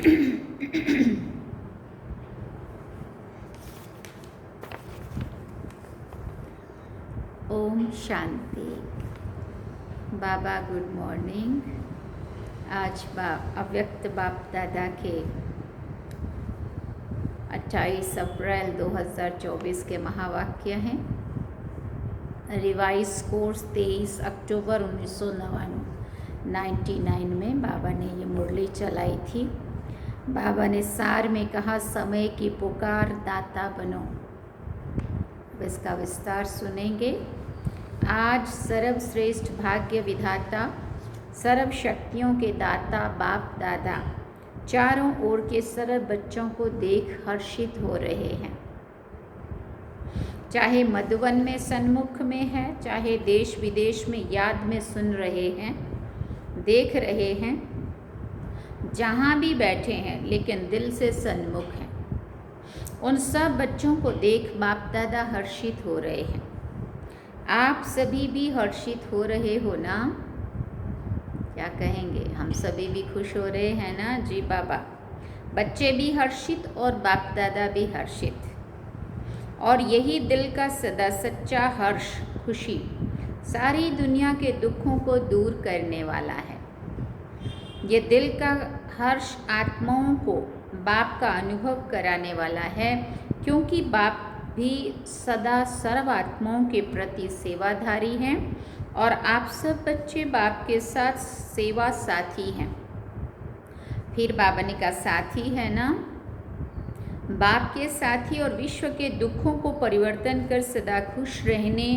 ओम शांति। बाबा good morning. आज अव्यक्त बाप दादा के 28 अप्रैल 2024 के महावाक्य हैं। रिवाइज कोर्स 23 अक्टूबर 1999 में बाबा ने ये मुरली चलाई थी। बाबा ने सार में कहा, समय की पुकार दाता बनो। अब इसका विस्तार सुनेंगे। आज सर्वश्रेष्ठ भाग्य विधाता, सर्व शक्तियों के दाता बाप दादा चारों ओर के सर्व बच्चों को देख हर्षित हो रहे हैं। चाहे मधुवन में सन्मुख में है, चाहे देश विदेश में याद में सुन रहे हैं, देख रहे हैं, जहाँ भी बैठे हैं लेकिन दिल से सन्मुख हैं, उन सब बच्चों को देख बाप दादा हर्षित हो रहे हैं। आप सभी भी हर्षित हो रहे हो ना? क्या कहेंगे? हम सभी भी खुश हो रहे हैं ना? जी बाबा। बच्चे भी हर्षित और बाप दादा भी हर्षित। और यही दिल का सदा सच्चा हर्ष, खुशी सारी दुनिया के दुखों को दूर करने वाला है। ये दिल का हर्ष आत्माओं को बाप का अनुभव कराने वाला है, क्योंकि बाप भी सदा सर्व आत्माओं के प्रति सेवाधारी हैं और आप सब बच्चे बाप के साथ सेवा साथी हैं। फिर बाबा ने कहा साथी है ना? बाप के साथी और विश्व के दुखों को परिवर्तन कर सदा खुश रहने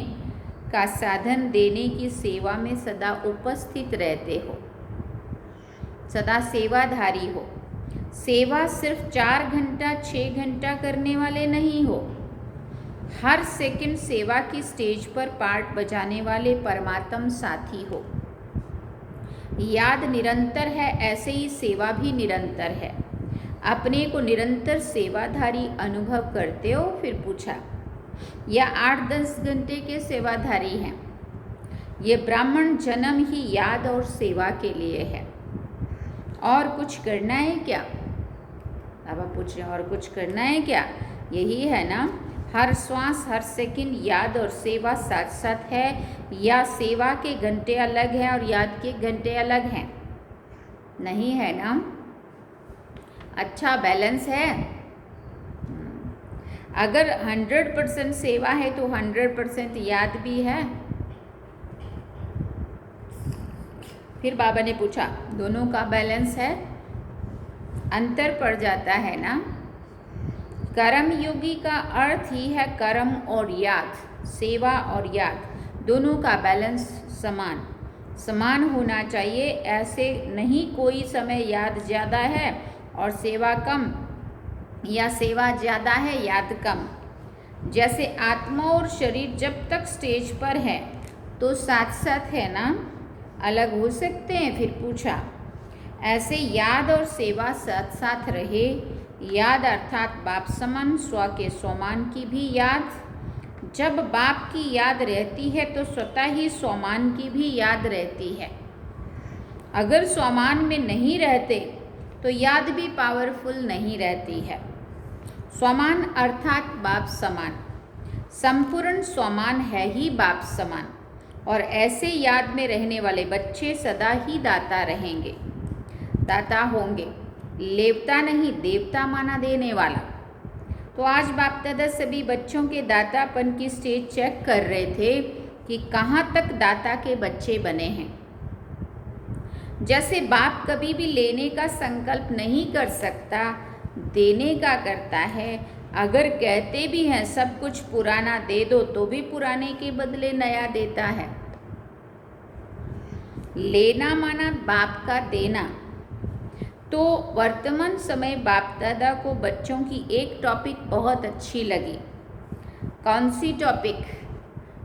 का साधन देने की सेवा में सदा उपस्थित रहते हो, सदा सेवाधारी हो। सेवा सिर्फ 4 घंटा 6 घंटा करने वाले नहीं हो, हर सेकंड सेवा की स्टेज पर पार्ट बजाने वाले परमात्म साथी हो। याद निरंतर है, ऐसे ही सेवा भी निरंतर है। अपने को निरंतर सेवाधारी अनुभव करते हो? फिर पूछा, या 8-10 घंटे के सेवाधारी हैं? ये ब्राह्मण जन्म ही याद और सेवा के लिए है। और कुछ करना है क्या? बाबा पूछ रहे हैं, और कुछ करना है क्या? यही है ना, हर श्वास हर सेकंड याद और सेवा साथ साथ है, या सेवा के घंटे अलग हैं और याद के घंटे अलग हैं? नहीं है ना? अच्छा बैलेंस है। अगर 100% सेवा है तो 100% याद भी है। फिर बाबा ने पूछा, दोनों का बैलेंस है? अंतर पड़ जाता है ना? कर्म योगी का अर्थ ही है कर्म और याद, सेवा और याद दोनों का बैलेंस समान होना चाहिए। ऐसे नहीं कोई समय याद ज़्यादा है और सेवा कम, या सेवा ज़्यादा है याद कम। जैसे आत्मा और शरीर जब तक स्टेज पर है तो साथ साथ है ना, अलग हो सकते हैं? फिर पूछा, ऐसे याद और सेवा साथ साथ रहे। याद अर्थात बाप समान, स्व के स्वमान की भी याद। जब बाप की याद रहती है तो स्वतः ही स्वमान की भी याद रहती है। अगर स्वमान में नहीं रहते तो याद भी पावरफुल नहीं रहती है। स्वमान अर्थात बाप समान, संपूर्ण स्वमान है ही बाप समान। और ऐसे याद में रहने वाले बच्चे सदा ही दाता रहेंगे, दाता होंगे। लेवता नहीं, देवता माना देने वाला। तो आज बाप दादा सभी बच्चों के दातापन की स्टेज चेक कर रहे थे कि कहाँ तक दाता के बच्चे बने हैं। जैसे बाप कभी भी लेने का संकल्प नहीं कर सकता, देने का करता है। अगर कहते भी हैं सब कुछ पुराना दे दो, तो भी पुराने के बदले नया देता है। लेना माना बाप का देना। तो वर्तमान समय बाप दादा को बच्चों की एक टॉपिक बहुत अच्छी लगी। कौन सी टॉपिक?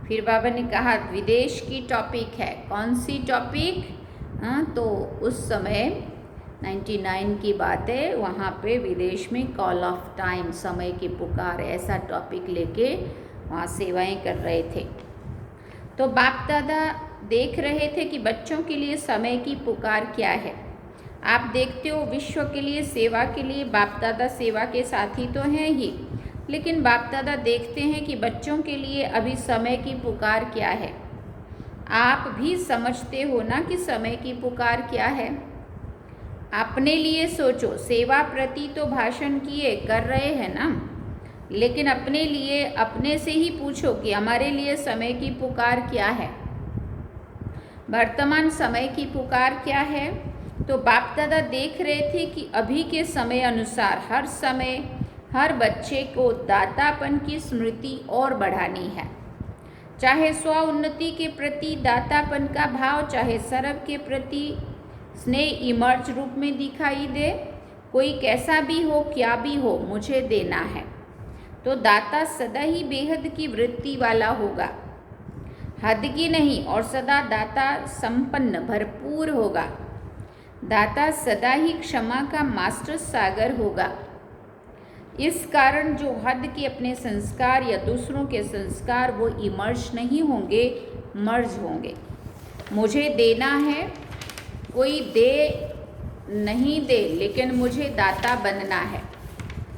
फिर बाबा ने कहा विदेश की टॉपिक है। कौन सी टॉपिक? तो उस समय 99 की बात है, वहाँ पे विदेश में कॉल ऑफ टाइम, समय की पुकार, ऐसा टॉपिक लेके वहाँ सेवाएं कर रहे थे। तो बाप दादा देख रहे थे कि बच्चों के लिए समय की पुकार क्या है। आप देखते हो विश्व के लिए, सेवा के लिए बाप दादा सेवा के साथी तो हैं ही, लेकिन बाप दादा देखते हैं कि बच्चों के लिए अभी समय की पुकार क्या है। आप भी समझते हो ना कि समय की पुकार क्या है। अपने लिए सोचो, सेवा प्रति तो भाषण किए कर रहे हैं ना, लेकिन अपने लिए अपने से ही पूछो कि हमारे लिए समय की पुकार क्या है, वर्तमान समय की पुकार क्या है। तो बाप दादा देख रहे थे कि अभी के समय अनुसार हर समय हर बच्चे को दातापन की स्मृति और बढ़ानी है, चाहे स्व उन्नति के प्रति दातापन का भाव, चाहे सर्व के प्रति स्नेह इमर्ज रूप में दिखाई दे। कोई कैसा भी हो, क्या भी हो, मुझे देना है। तो दाता सदा ही बेहद की वृत्ति वाला होगा, हद की नहीं, और सदा दाता संपन्न भरपूर होगा। दाता सदा ही क्षमा का मास्टर सागर होगा। इस कारण जो हद के अपने संस्कार या दूसरों के संस्कार वो इमर्ज नहीं होंगे, मर्ज होंगे। मुझे देना है, कोई दे नहीं दे, लेकिन मुझे दाता बनना है।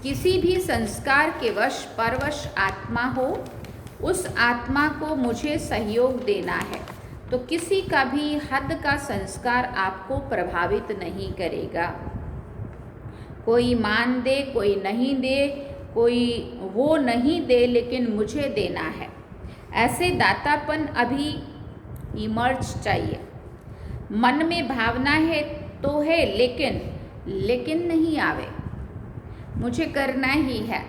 किसी भी संस्कार के वश परवश आत्मा हो, उस आत्मा को मुझे सहयोग देना है। तो किसी का भी हद का संस्कार आपको प्रभावित नहीं करेगा। कोई मान दे, कोई नहीं दे, कोई वो नहीं दे, लेकिन मुझे देना है, ऐसे दातापन अभी इमर्ज चाहिए। मन में भावना है तो है, लेकिन नहीं आवे, मुझे करना ही है।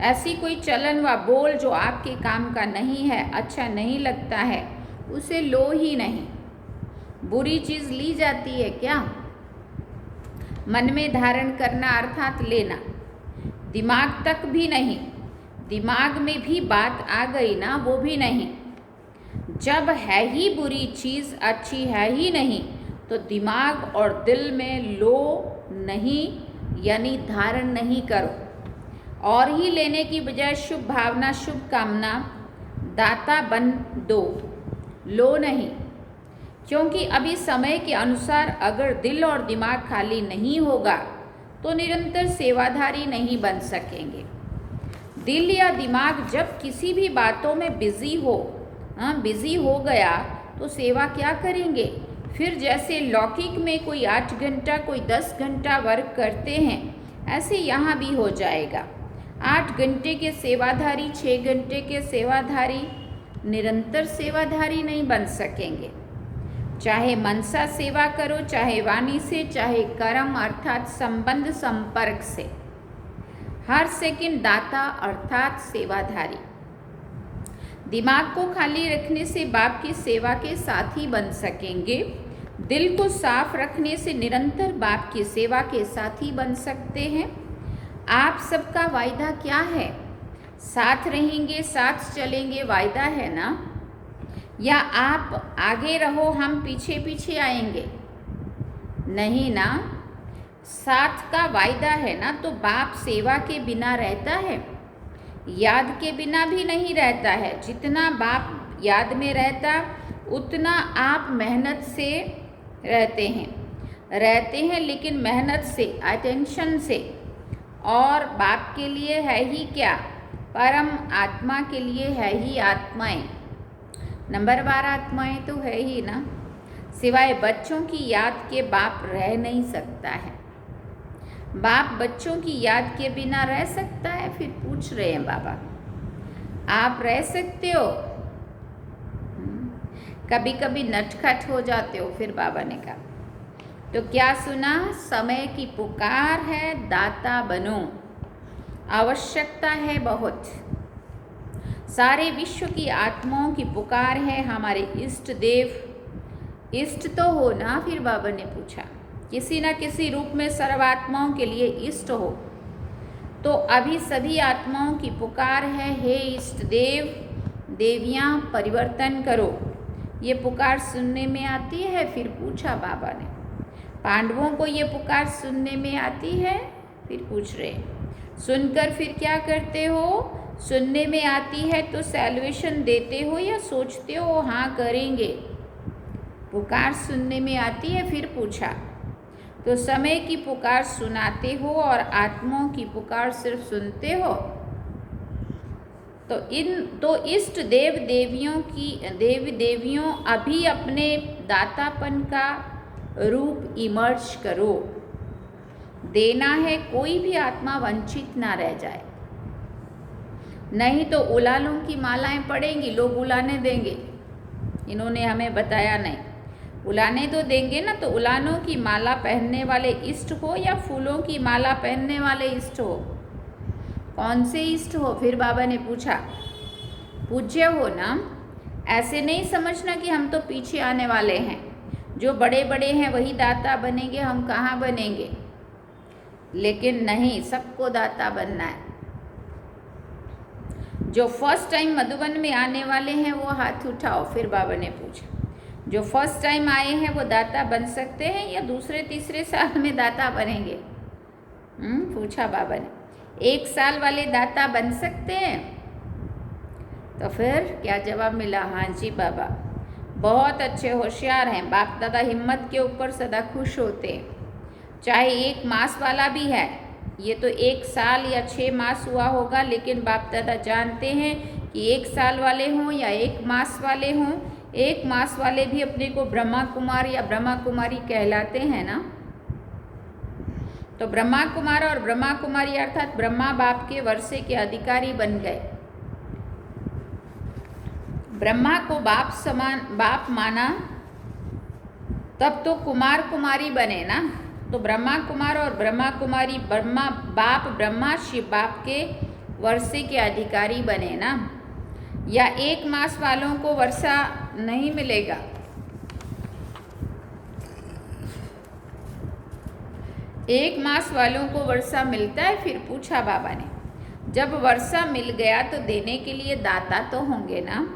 ऐसी कोई चलन व बोल जो आपके काम का नहीं है, अच्छा नहीं लगता है, उसे लो ही नहीं। बुरी चीज़ ली जाती है क्या? मन में धारण करना अर्थात लेना, दिमाग तक भी नहीं। दिमाग में भी बात आ गई ना, वो भी नहीं। जब है ही बुरी चीज़, अच्छी है ही नहीं, तो दिमाग और दिल में लो नहीं, यानी धारण नहीं करो। और ही लेने की बजाय शुभ भावना, शुभ कामना, दाता बन दो, लो नहीं। क्योंकि अभी समय के अनुसार अगर दिल और दिमाग खाली नहीं होगा तो निरंतर सेवाधारी नहीं बन सकेंगे। दिल या दिमाग जब किसी भी बातों में बिजी हो गया तो सेवा क्या करेंगे? फिर जैसे लौकिक में कोई 8 घंटा, कोई 10 घंटा वर्क करते हैं, ऐसे यहाँ भी हो जाएगा। 8 घंटे के सेवाधारी, 6 घंटे के सेवाधारी निरंतर सेवाधारी नहीं बन सकेंगे। चाहे मनसा सेवा करो, चाहे वाणी से, चाहे कर्म अर्थात संबंध संपर्क से, हर सेकंड दाता अर्थात सेवाधारी। दिमाग को खाली रखने से बाप की सेवा के साथी बन सकेंगे। दिल को साफ रखने से निरंतर बाप की सेवा के साथी बन सकते हैं। आप सबका वायदा क्या है? साथ रहेंगे, साथ चलेंगे, वायदा है ना? या आप आगे रहो, हम पीछे पीछे आएंगे? नहीं ना, साथ का वायदा है ना। तो बाप सेवा के बिना रहता है? याद के बिना भी नहीं रहता है। जितना बाप याद में रहता, उतना आप मेहनत से रहते हैं, लेकिन मेहनत से, अटेंशन से। और बाप के लिए है ही क्या? परम आत्मा के लिए है ही आत्माएं, नंबरवार आत्माएं तो है ही ना। सिवाय बच्चों की याद के बाप रह नहीं सकता है। बाप बच्चों की याद के बिना रह सकता है? फिर पूछ रहे हैं बाबा, आप रह सकते हो? कभी कभी नटखट हो जाते हो। फिर बाबा ने कहा, तो क्या सुना? समय की पुकार है, दाता बनो, आवश्यकता है बहुत। सारे विश्व की आत्माओं की पुकार है। हमारे इष्ट देव, इष्ट तो हो ना? फिर बाबा ने पूछा, किसी न किसी रूप में सर्वात्माओं के लिए इष्ट हो। तो अभी सभी आत्माओं की पुकार है, हे इष्ट देव देवियाँ परिवर्तन करो। ये पुकार सुनने में आती है? फिर पूछा बाबा ने। पांडवों को ये पुकार सुनने में आती है? फिर पूछ रहे, सुनकर फिर क्या करते हो? सुनने में आती है तो सैल्वेशन देते हो या सोचते हो हाँ करेंगे? पुकार सुनने में आती है? फिर पूछा, तो समय की पुकार सुनाते हो और आत्माओं की पुकार सिर्फ सुनते हो। तो इष्ट देवी देवियों अभी अपने दातापन का रूप इमर्ज करो। देना है, कोई भी आत्मा वंचित ना रह जाए, नहीं तो उलालों की मालाएं पड़ेंगी, लोग उलाने देंगे। इन्होंने हमें बताया नहीं, उलाने तो देंगे ना। तो उलानों की माला पहनने वाले इष्ट हो या फूलों की माला पहनने वाले इष्ट हो, कौन से इष्ट हो? फिर बाबा ने पूछा, पूज्य हो ना। ऐसे नहीं समझना कि हम तो पीछे आने वाले हैं, जो बड़े बड़े हैं वही दाता बनेंगे, हम कहाँ बनेंगे। लेकिन नहीं, सबको दाता बनना है। जो फर्स्ट टाइम मधुबन में आने वाले हैं वो हाथ उठाओ। फिर बाबा ने पूछा, जो फर्स्ट टाइम आए हैं वो दाता बन सकते हैं या दूसरे तीसरे साल में दाता बनेंगे? पूछा बाबा ने। 1 साल वाले दाता बन सकते हैं? तो फिर क्या जवाब मिला? हाँ जी बाबा, बहुत अच्छे, होशियार हैं। बाप दादा हिम्मत के ऊपर सदा खुश होते हैं। चाहे 1 मास वाला भी है, ये तो 1 साल या 6 मास हुआ होगा, लेकिन बाप दादा जानते हैं कि 1 साल वाले हों या 1 मास वाले हों, 1 मास वाले भी अपने को ब्रह्मा कुमार या ब्रह्मा कुमारी कहलाते हैं ना। तो ब्रह्मा कुमार और ब्रह्मा कुमारी अर्थात ब्रह्मा बाप के वर्षे के अधिकारी बन गए। ब्रह्मा को बाप माना, तब तो कुमार कुमारी बने ना। तो ब्रह्मा कुमार और ब्रह्मा कुमारी, ब्रह्मा शिव बाप के वर्षे के अधिकारी बने ना। या 1 मास वालों को वर्षा नहीं मिलेगा? 1 मास वालों को वर्षा मिलता है? फिर पूछा बाबा ने, जब वर्षा मिल गया तो देने के लिए दाता तो होंगे ना।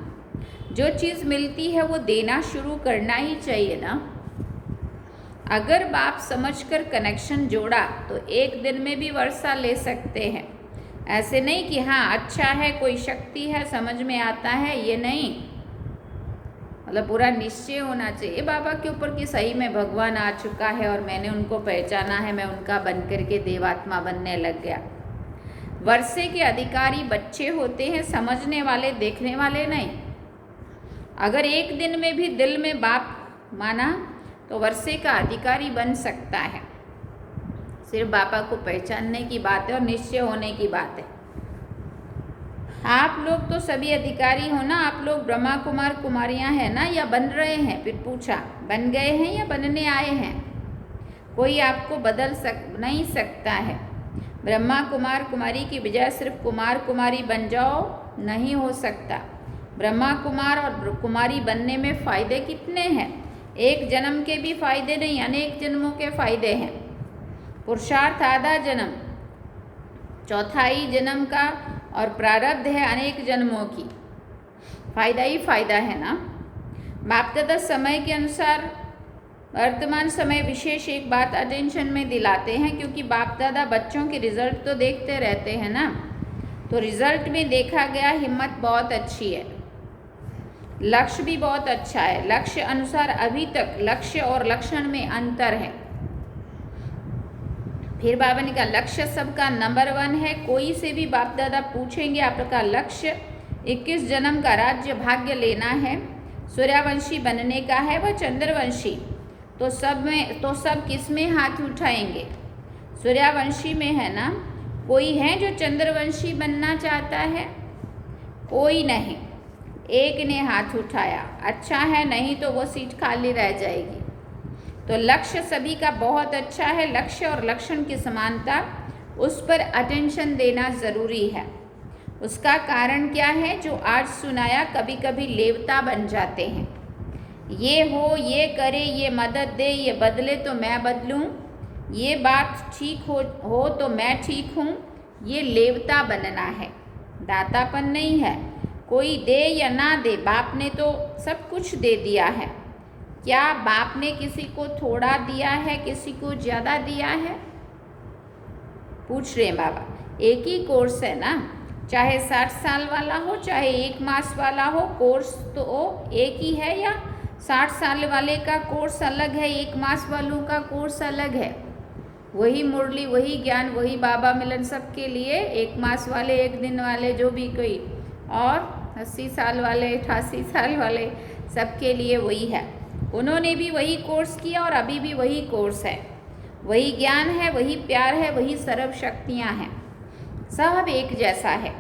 जो चीज़ मिलती है वो देना शुरू करना ही चाहिए ना। अगर बाप समझकर कनेक्शन जोड़ा तो 1 दिन में भी वर्षा ले सकते हैं। ऐसे नहीं कि हाँ अच्छा है, कोई शक्ति है, समझ में आता है, ये नहीं। मतलब पूरा निश्चय होना चाहिए बाबा के ऊपर कि सही में भगवान आ चुका है और मैंने उनको पहचाना है, मैं उनका बन करके देवात्मा बनने लग गया। वर्षे के अधिकारी बच्चे होते हैं, समझने वाले, देखने वाले नहीं। अगर 1 दिन में भी दिल में बाप माना तो वर्षे का अधिकारी बन सकता है। सिर्फ बाबा को पहचानने की बात है और निश्चय होने की बात है। आप लोग तो सभी अधिकारी हो ना, आप लोग ब्रह्मा कुमार कुमारियां हैं ना, या बन रहे हैं? फिर पूछा, बन गए हैं या बनने आए हैं? कोई आपको बदल नहीं सकता है। ब्रह्मा कुमार कुमारी की बजाय सिर्फ कुमार कुमारी बन जाओ, नहीं हो सकता। ब्रह्मा कुमार और कुमारी बनने में फ़ायदे कितने हैं? 1 जन्म के भी फायदे नहीं, अनेक जन्मों के फायदे हैं। पुरुषार्थ आधा जन्म, चौथाई जन्म का, और प्रारब्ध है अनेक जन्मों की। फायदा ही फायदा है ना। बाप दादा समय के अनुसार वर्तमान समय विशेष एक बात अटेंशन में दिलाते हैं, क्योंकि बाप दादा बच्चों के रिजल्ट तो देखते रहते हैं ना। तो रिजल्ट में देखा गया हिम्मत बहुत अच्छी है, लक्ष्य भी बहुत अच्छा है। लक्ष्य अनुसार अभी तक लक्ष्य और लक्षण में अंतर है। फिर बाबा ने कहा लक्ष्य सबका नंबर 1 है। कोई से भी बाप दादा पूछेंगे आपका लक्ष्य 21 जन्म का राज्य भाग्य लेना है, सूर्यवंशी बनने का है, वह चंद्रवंशी, तो सब किस में हाथ उठाएंगे? सूर्यवंशी में है ना। कोई है जो चंद्रवंशी बनना चाहता है? कोई नहीं। एक ने हाथ उठाया, अच्छा है, नहीं तो वो सीट खाली रह जाएगी। तो लक्ष्य सभी का बहुत अच्छा है। लक्ष्य और लक्षण की समानता, उस पर अटेंशन देना ज़रूरी है। उसका कारण क्या है? जो आज सुनाया, कभी कभी लेवता बन जाते हैं। ये हो, ये करे, ये मदद दे, ये बदले तो मैं बदलूं, ये बात ठीक हो तो मैं ठीक हूँ, ये लेवता बनना है, दातापन नहीं है। कोई दे या ना दे, बाप ने तो सब कुछ दे दिया है। क्या बाप ने किसी को थोड़ा दिया है, किसी को ज़्यादा दिया है? पूछ रहे हैं बाबा। एक ही कोर्स है ना, चाहे 60 साल वाला हो, चाहे 1 मास वाला हो, कोर्स तो एक ही है। या 60 साल वाले का कोर्स अलग है, 1 मास वालों का कोर्स अलग है? वही मुरली, वही ज्ञान, वही बाबा मिलन सबके लिए, 1 मास वाले, 1 दिन वाले, जो भी कोई, और 80 साल वाले, 88 साल वाले, सबके लिए वही है। उन्होंने भी वही कोर्स किया और अभी भी वही कोर्स है, वही ज्ञान है, वही प्यार है, वही सर्व शक्तियाँ हैं, सब एक जैसा है।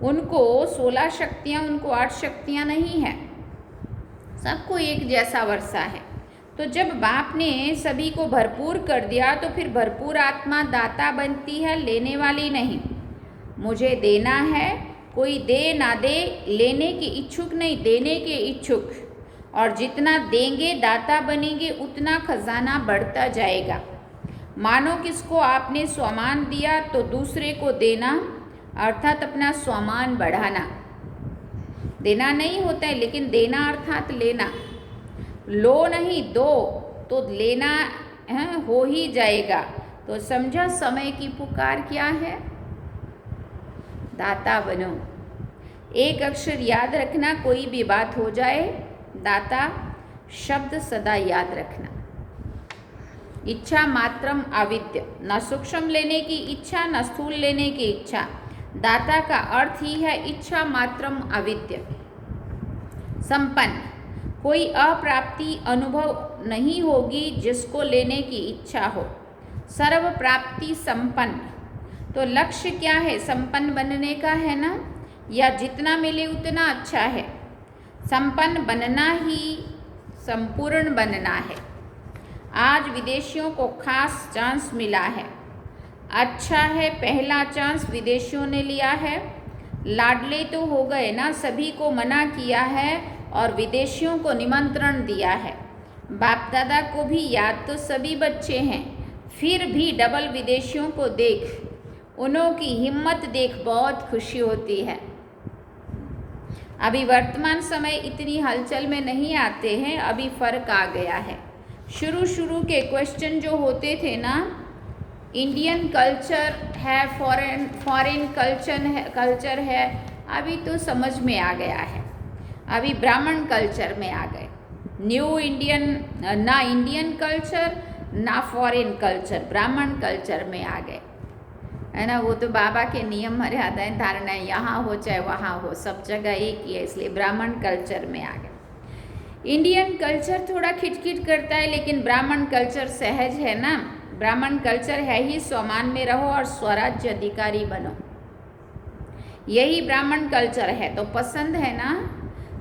उनको 16 शक्तियाँ, उनको 8 शक्तियाँ नहीं है, सबको एक जैसा वर्षा है। तो जब बाप ने सभी को भरपूर कर दिया तो फिर भरपूर आत्मा दाता बनती है, लेने वाली नहीं। मुझे देना है, कोई दे ना दे, लेने के इच्छुक नहीं, देने के इच्छुक। और जितना देंगे दाता बनेंगे उतना खजाना बढ़ता जाएगा। मानो किसको आपने स्वमान दिया तो दूसरे को देना, अर्थात अपना स्वमान बढ़ाना। देना नहीं होता है, लेकिन देना अर्थात लेना। लो नहीं, दो, तो लेना है, हो ही जाएगा। तो समझा समय की पुकार क्या है? दाता बनो। एक अक्षर याद रखना, कोई भी बात हो जाए, दाता शब्द सदा याद रखना। इच्छा मात्रम अविद्य, न सूक्ष्म लेने की इच्छा, न स्थूल लेने की इच्छा। दाता का अर्थ ही है इच्छा मात्रम अविद्य। संपन्न, कोई अप्राप्ति अनुभव नहीं होगी जिसको लेने की इच्छा हो। सर्व प्राप्ति संपन्न, तो लक्ष्य क्या है? संपन्न बनने का है ना, या जितना मिले उतना अच्छा है। संपन्न बनना ही संपूर्ण बनना है। आज विदेशियों को खास चांस मिला है, अच्छा है, पहला चांस विदेशियों ने लिया है। लाडले तो हो गए ना, सभी को मना किया है और विदेशियों को निमंत्रण दिया है। बाप दादा को भी याद तो सभी बच्चे हैं, फिर भी डबल विदेशियों को देख, उन्हों की हिम्मत देख बहुत खुशी होती है। अभी वर्तमान समय इतनी हलचल में नहीं आते हैं, अभी फ़र्क आ गया है। शुरू शुरू के क्वेश्चन जो होते थे ना, इंडियन कल्चर है, फॉरेन कल्चर है, अभी तो समझ में आ गया है। अभी ब्राह्मण कल्चर में आ गए। न्यू इंडियन, ना इंडियन कल्चर ना फॉरेन कल्चर, ब्राह्मण कल्चर में आ गए, है ना। वो तो बाबा के नियम मर्यादाएं धारणाएं यहाँ हो चाहे वहाँ हो, सब जगह एक ही है, इसलिए ब्राह्मण कल्चर में आ गए। इंडियन कल्चर थोड़ा खिटखिट करता है, लेकिन ब्राह्मण कल्चर सहज है ना। ब्राह्मण कल्चर है ही स्वमान में रहो और स्वराज्य अधिकारी बनो, यही ब्राह्मण कल्चर है। तो पसंद है ना।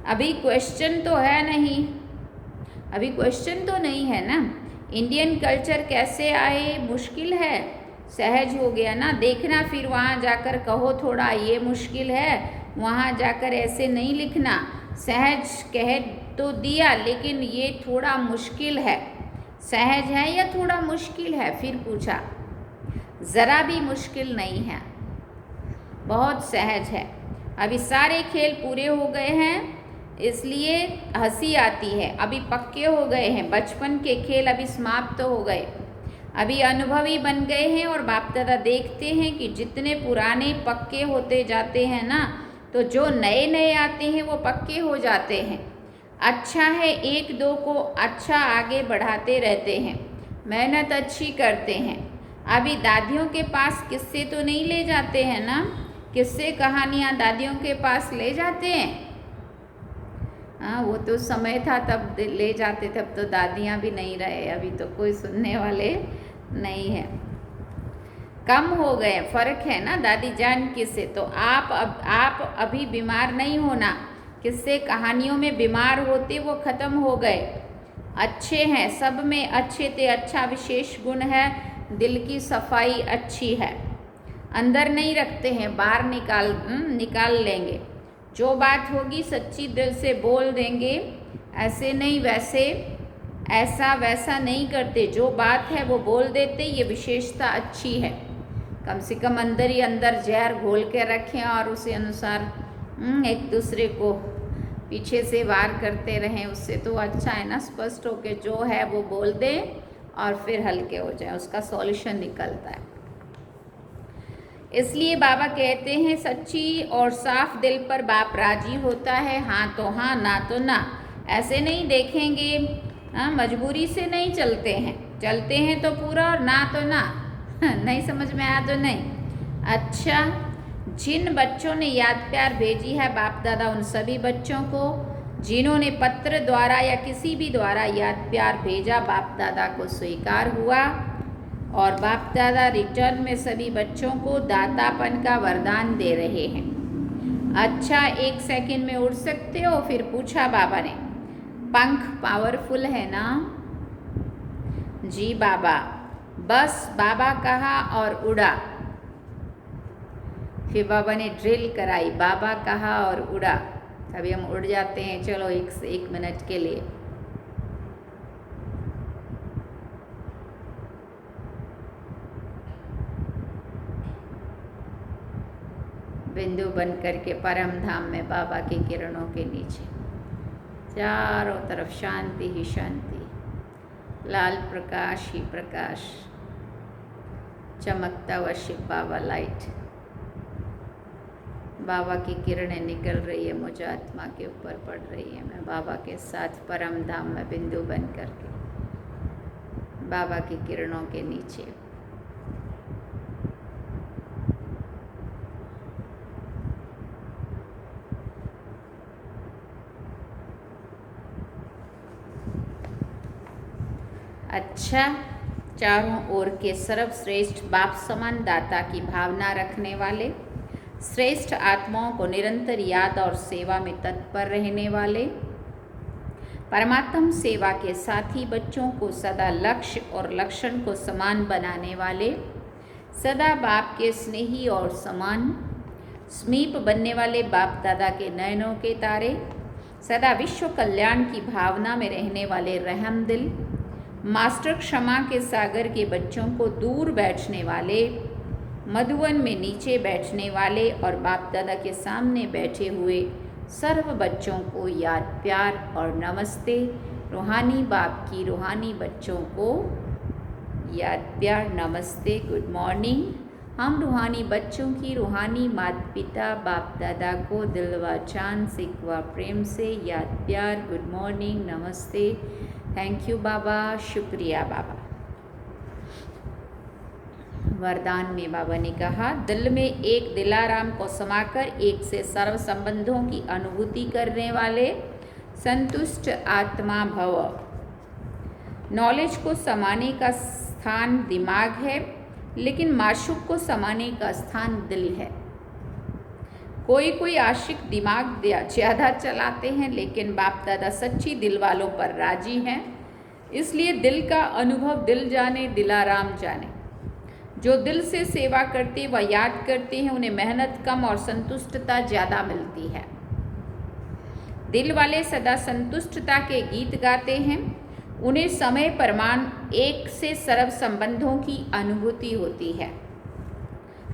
अभी क्वेश्चन तो है नहीं, अभी क्वेश्चन तो नहीं है ना। इंडियन कल्चर कैसे आए, मुश्किल है, सहज हो गया ना। देखना फिर वहाँ जाकर कहो थोड़ा ये मुश्किल है, वहाँ जाकर ऐसे नहीं लिखना। सहज कह तो दिया, लेकिन ये थोड़ा मुश्किल है। सहज है या थोड़ा मुश्किल है, फिर पूछा। ज़रा भी मुश्किल नहीं है, बहुत सहज है। अभी सारे खेल पूरे हो गए हैं, इसलिए हंसी आती है। अभी पक्के हो गए हैं, बचपन के खेल अभी समाप्त हो गए, अभी अनुभवी बन गए हैं। और बाप दादा देखते हैं कि जितने पुराने पक्के होते जाते हैं ना, तो जो नए नए आते हैं वो पक्के हो जाते हैं। अच्छा है, एक दो को अच्छा आगे बढ़ाते रहते हैं, मेहनत अच्छी करते हैं। अभी दादियों के पास किस्से तो नहीं ले जाते हैं ना, किस्से कहानियाँ दादियों के पास ले जाते हैं। हाँ, वो तो समय था तब ले जाते थे, अब तो दादियाँ भी नहीं रहे, अभी तो कोई सुनने वाले नहीं है, कम हो गए। फ़र्क है ना दादी जान किस्से। तो आप अभी बीमार नहीं होना, किस्से कहानियों में बीमार होते वो ख़त्म हो गए। अच्छे हैं, सब में अच्छे थे। अच्छा विशेष गुण है, दिल की सफाई अच्छी है, अंदर नहीं रखते हैं, बाहर निकाल लेंगे। जो बात होगी सच्ची दिल से बोल देंगे, ऐसे नहीं वैसे, ऐसा वैसा नहीं करते। जो बात है वो बोल देते, ये विशेषता अच्छी है। कम से कम अंदर ही अंदर जहर घोल के रखें और उसी अनुसार एक दूसरे को पीछे से वार करते रहें, उससे तो अच्छा है ना स्पष्ट होके जो है वो बोल दें और फिर हल्के हो जाए, उसका सॉल्यूशन निकलता है। इसलिए बाबा कहते हैं सच्ची और साफ दिल पर बाप राजी होता है। हाँ तो हाँ, ना तो ना, ऐसे नहीं देखेंगे। हाँ, मजबूरी से नहीं चलते हैं। चलते हैं तो पूरा और ना तो ना। नहीं समझ में आया तो नहीं। अच्छा, जिन बच्चों ने याद प्यार भेजी है बाप दादा उन सभी बच्चों को, जिन्होंने पत्र द्वारा या किसी भी द्वारा याद प्यार भेजा, बाप दादा को स्वीकार हुआ और बाप दादा रिटर्न में सभी बच्चों को दातापन का वरदान दे रहे हैं। अच्छा, 1 सेकंड में उड़ सकते हो? फिर पूछा बाबा ने। पंख पावरफुल है ना? जी बाबा। बस बाबा कहा और उड़ा। फिर बाबा ने ड्रिल कराई, बाबा कहा और उड़ा। अभी हम उड़ जाते हैं, चलो 1 मिनट के लिए। बिंदु बन करके परम धाम में बाबा की किरणों के नीचे चारों तरफ शांति ही शांति, लाल प्रकाश ही प्रकाश, चमकता हुआ शिव बाबा लाइट। बाबा की किरणें निकल रही है, मुझे आत्मा के ऊपर पड़ रही है। मैं बाबा के साथ परम धाम में बिंदु बन करके बाबा की किरणों के नीचे। अच्छा, चारों ओर के सर्वश्रेष्ठ बाप समान दाता की भावना रखने वाले, श्रेष्ठ आत्माओं को निरंतर याद और सेवा में तत्पर रहने वाले, परमात्म सेवा के साथी बच्चों को सदा लक्ष्य और लक्षण को समान बनाने वाले, सदा बाप के स्नेही और समान समीप बनने वाले बाप दादा के नयनों के तारे, सदा विश्व कल्याण की भावना में रहने वाले रहम दिल, मास्टर क्षमा के सागर के बच्चों को दूर बैठने वाले, मधुवन में नीचे बैठने वाले और बाप दादा के सामने बैठे हुए सर्व बच्चों को याद प्यार और नमस्ते। रूहानी बाप की रूहानी बच्चों को याद प्यार नमस्ते, गुड मॉर्निंग। हम रूहानी बच्चों की रूहानी माता पिता बाप दादा को दिल व जान सिकवा प्रेम से याद प्यार, गुड मॉर्निंग, नमस्ते, थैंक यू बाबा, शुक्रिया बाबा। वरदान में बाबा ने कहा, दिल में एक दिलाराम को समाकर एक से सर्व संबंधों की अनुभूति करने वाले संतुष्ट आत्मा भव। नॉलेज को समाने का स्थान दिमाग है, लेकिन माशूक को समाने का स्थान दिल है। कोई आशिक दिमाग ज़्यादा चलाते हैं, लेकिन बाप दादा सच्ची दिल वालों पर राजी हैं। इसलिए दिल का अनुभव दिल जाने, दिलाराम जाने। जो दिल से सेवा करते व याद करते हैं उन्हें मेहनत कम और संतुष्टता ज़्यादा मिलती है। दिल वाले सदा संतुष्टता के गीत गाते हैं। उन्हें समय प्रमाण एक से सर्व संबंधों की अनुभूति होती है।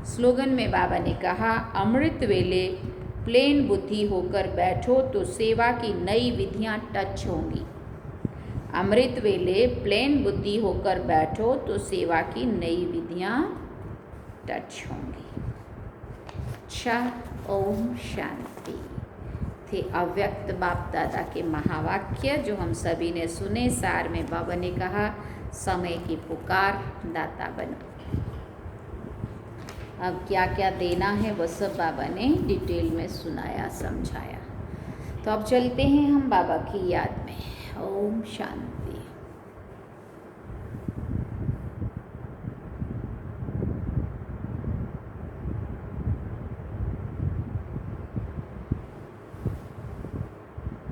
स्लोगन में बाबा ने कहा, अमृत वेले प्लेन बुद्धि होकर बैठो तो सेवा की नई विधियां टच होंगी। अमृत वेले प्लेन बुद्धि होकर बैठो तो सेवा की नई विधियां टच होंगी। अच्छा, ओम शांति। थे अव्यक्त बाप दादा के महावाक्य जो हम सभी ने सुने। सार में बाबा ने कहा, समय की पुकार, दाता बनो। अब क्या क्या देना है वो सब बाबा ने डिटेल में सुनाया, समझाया। तो अब चलते हैं हम बाबा की याद में। ओम शांति।